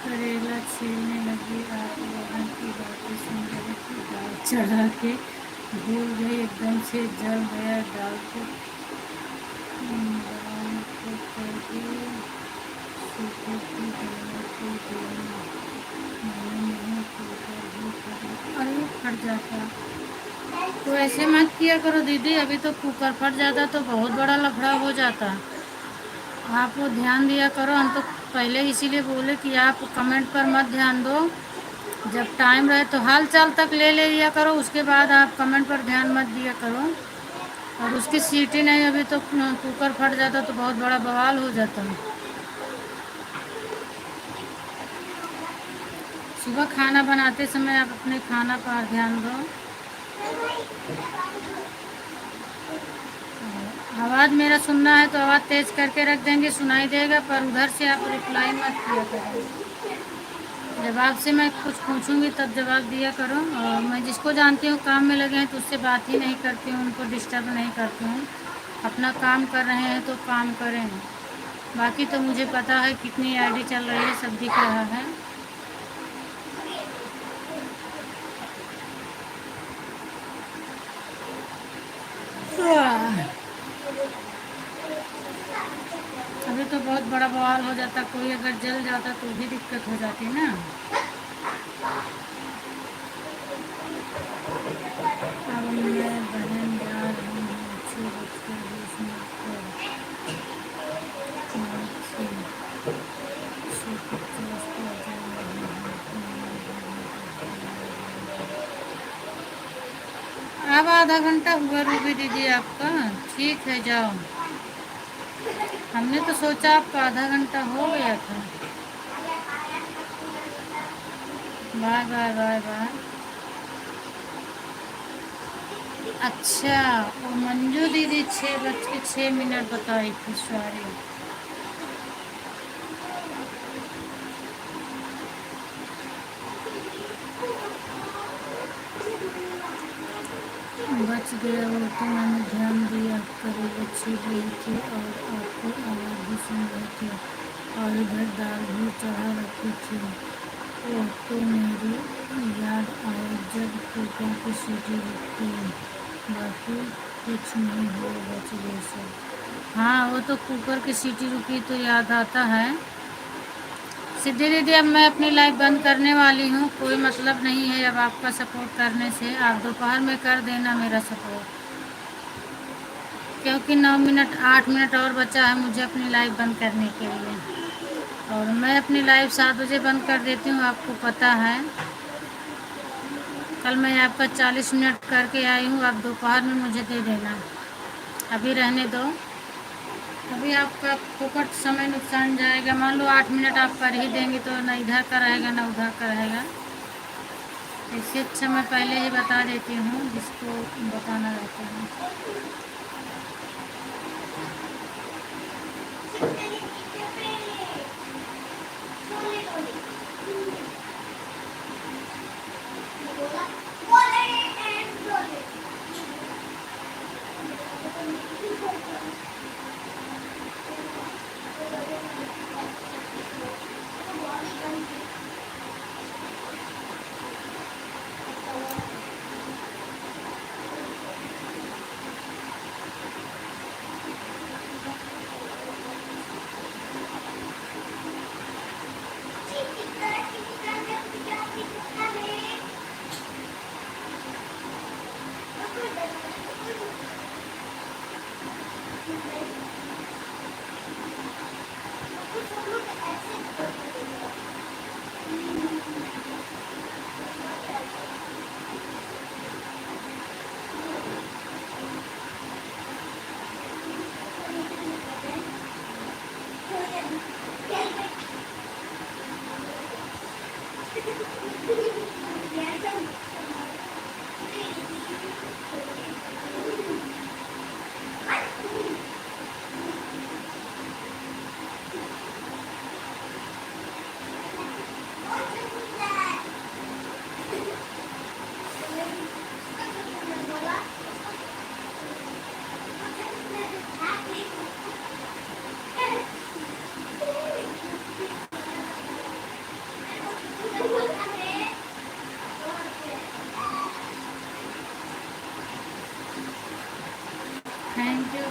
करेला छीलने लगी, आप लोगों की बातें सुन रही थी, दाल चढ़ा के भूल गई, एकदम से जल गया, दाल को दाल को कर दी, सूखे की दाल को दिया, मैंने नहीं कुकर भी कर, अरे फट जाता। तो ऐसे मत किया करो दीदी, अभी तो कुकर फट जाता तो बहुत बड़ा लफड़ा हो जाता। आप वो ध्यान दिया करो, हम तो पहले इसीलिए बोले कि आप कमेंट पर मत ध्यान दो, जब टाइम रहे तो हाल चाल तक ले लिया करो, उसके बाद आप कमेंट पर ध्यान मत दिया करो। और उसकी सीटी नहीं, अभी तो कुकर फट जाता तो बहुत बड़ा बवाल हो जाता। सुबह खाना बनाते समय आप अपने खाना पर ध्यान दो। आवाज़ मेरा सुनना है तो आवाज़ तेज़ करके रख देंगे, सुनाई देगा, पर उधर से आप रिप्लाई मत किया करो। जब आपसे मैं कुछ पूछूंगी तब जवाब दिया करो, और मैं जिसको जानती हूँ काम में लगे हैं तो उससे बात ही नहीं करती हूँ, उनको डिस्टर्ब नहीं करती हूँ। अपना काम कर रहे हैं तो काम करें, बाकी तो मुझे पता है कितनी आईडी चल रही है, सब दिख रहा है। अभी तो बहुत बड़ा बवाल हो जाता, कोई अगर जल जाता तो भी दिक्कत हो जाती ना। अब मैं बहन जा रही हूँ, अच्छी बच्चे बीच में अब आधा घंटा हुआ रूबी दीदी आपका, ठीक है जाओ। हमने तो सोचा आपका आधा घंटा हो गया था। Bye bye bye bye. अच्छा, वो मंजू दीदी 6:06 बताई थी, सॉरी। बच गया वो तो मैंने ध्यान दिया, करीब अच्छी रही थी और आपकी आवाज़ भी सुन रही थी और इधर दाल भी चढ़ा रखी थी। वो तो मेरी याद आया जब कुकर की सीटी रुकती है, बाकी कुछ नहीं हुआ, बच गए सब। हाँ, वो तो कुकर की सीटी रुकी तो याद आता है। सिद्धि दीदी, अब मैं अपनी लाइव बंद करने वाली हूँ, कोई मतलब नहीं है अब आपका सपोर्ट करने से। आप दोपहर में कर देना मेरा सपोर्ट, क्योंकि 9 मिनट 8 मिनट और बचा है मुझे अपनी लाइव बंद करने के लिए। और मैं अपनी लाइव 7 बजे बंद कर देती हूँ, आपको पता है। कल मैं आपका 40 मिनट करके आई हूँ, आप दोपहर में मुझे दे देना। अभी रहने दो, अभी आपका फोकट समय नुकसान जाएगा। मान लो 8 मिनट आप कर ही देंगे तो ना इधर का रहेगा ना उधर का रहेगा। इससे अच्छा मैं पहले ही बता देती हूँ जिसको बताना रहता है।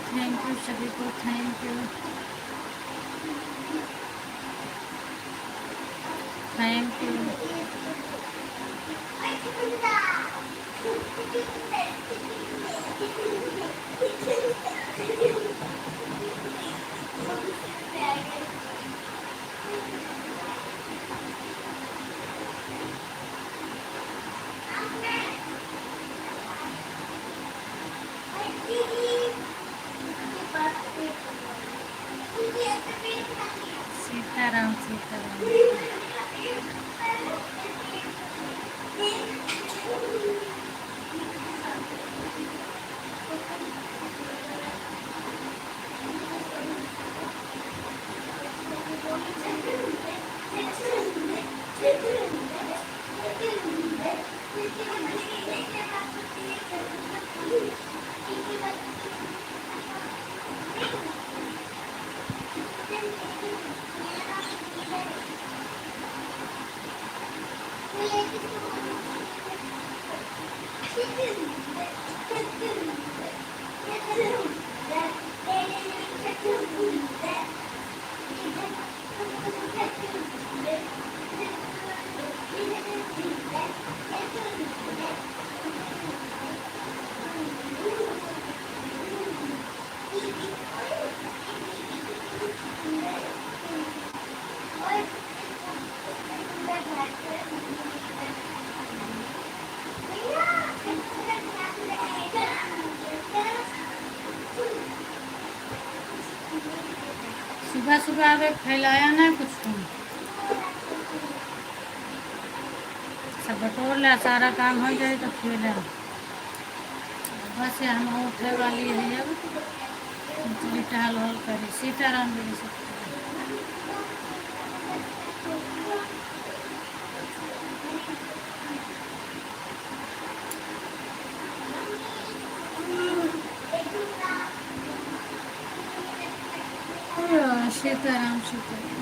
थैंक यू सभी को, thank you thank you. Sitaram Sitaram. सुबह सुबह आगे फैलाया ना कुछ तुम, सब बटोर ला, सारा काम हो जाए तो खेला। बस हम उठे वाली है अब, टहल वहल करी। सीताराम बोली सकते। सीताराम सीताराम।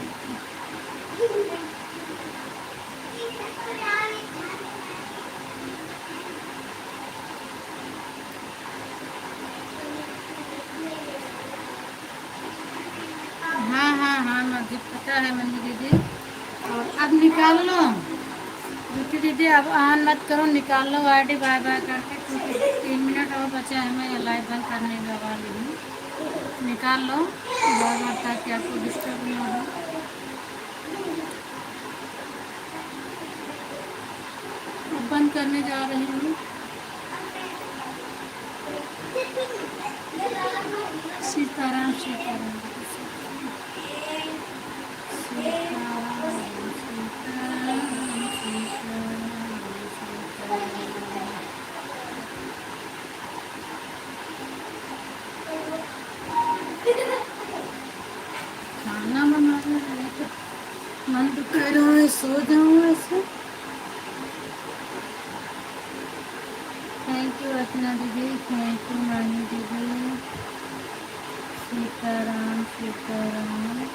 हाँ हाँ हाँ, मुझे पता है मम्मी दीदी। और अब निकाल लो ज्योति दीदी, अब ऑन मत करो, निकाल लो आईडी बाय बाय करके, क्योंकि 3 मिनट और बचे हैं, मैं लाइव बंद करने वाली हूँ। निकाल लो बार बार ताकि आपको डिस्टर्ब ना हो। अब बंद करने जा रही हूँ। सीताराम सीताराम सीताराम सीताराम सीताराम। खाना बनाने लगे तो मन तो कह रहा है सो जाऊँ ऐसे। थैंक यू रचना दीदी, थैंक यू मानी दीदी। सीताराम सीताराम।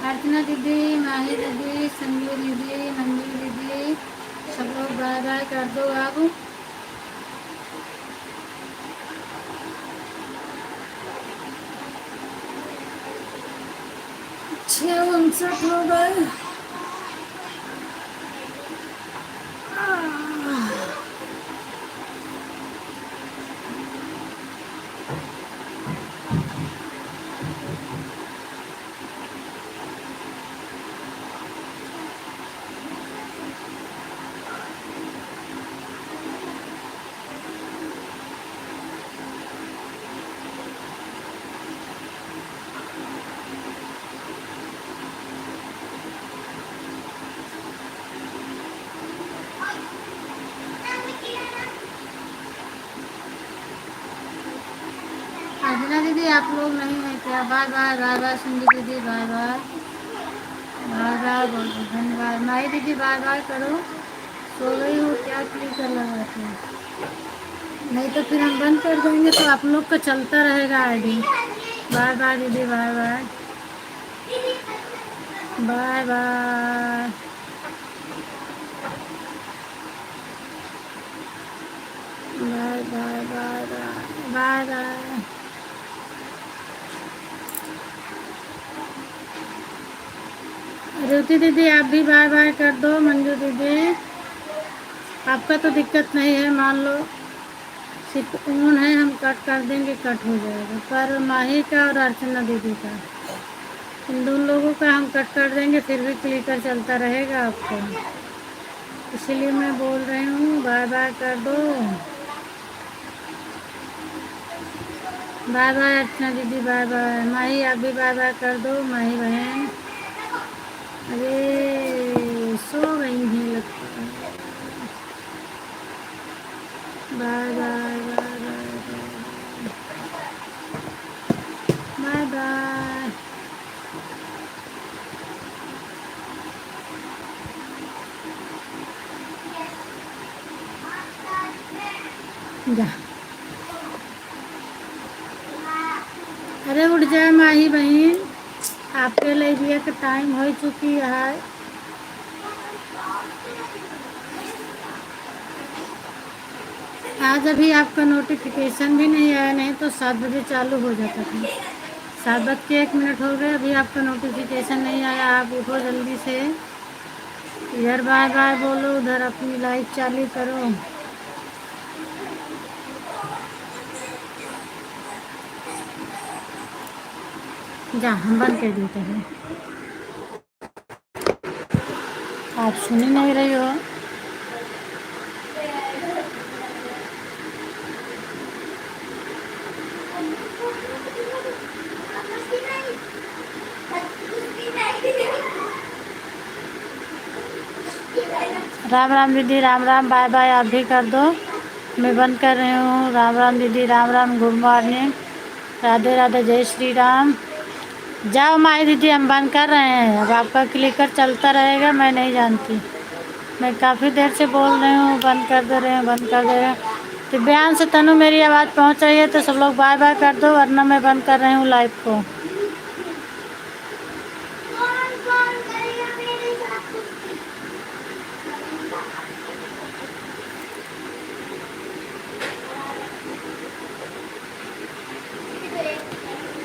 अर्चना दीदी, माही दीदी, संजू दीदी, मंजू दीदी, सब लोग बाय बाय कर दो अब। 6:59 हो गए। अर्चना दीदी आप लोग नहीं है क्या? Bye bye bye bye. Sanju दीदी बाय बाय बाय बाय, बहुत बहुत धन्यवाद। माही दीदी बाय बाय करो। सो गई हो क्या? क्लिकर लगाते हैं, नहीं तो फिर हम बंद कर देंगे, तो आप लोग का चलता रहेगा आईडी। बाय बाय दीदी, bye bye bye bye bye bye bye bye bye. Jyoti दीदी आप भी बाय बाय कर दो। मंजू दीदी आपका तो दिक्कत नहीं है, मान लो सिर्फ ऑन है, हम कट कर देंगे, कट हो जाएगा। पर माही का और अर्चना दीदी का, इन दोनों लोगों का हम कट कर देंगे, फिर भी क्लिकर चलता रहेगा आपको, इसीलिए मैं बोल रही हूँ बाय बाय कर दो। बाय बाय अर्चना दीदी, बाय बाय। माही आप भी बाय बाय कर दो। माही बहन अरे सो गई हैं लगता है। Bye bye bye bye bye bye. जा, अरे उठ जाए माही बहन, आपके लिए भी एक टाइम हो चुकी है। आज अभी आपका नोटिफिकेशन भी नहीं आया, नहीं तो 7 बजे चालू हो जाता था। 7:01 हो गए, अभी आपका नोटिफिकेशन नहीं आया। आप उठो जल्दी से, इधर बाय बाय बोलो, उधर अपनी लाइव चालू करो। जा हम बंद कर देते हैं। आप सुन ही नहीं रही हो। राम राम दीदी, राम राम, बाय बाय। आप भी कर दो, मैं बंद कर रही हूँ। राम राम दीदी, राम राम, गुड मॉर्निंग, राधे राधे, जय श्री राम। जाओ माई दीदी, हम बंद कर रहे हैं। अब आपका क्लिकर चलता रहेगा, मैं नहीं जानती। मैं काफ़ी देर से बोल रही हूँ बंद कर दे रहे हैं, बंद कर दे रहे हैं। तो बयान से तनु मेरी आवाज़ पहुँच रही है तो सब लोग बाय बाय कर दो, वरना मैं बंद कर रही हूँ लाइव को।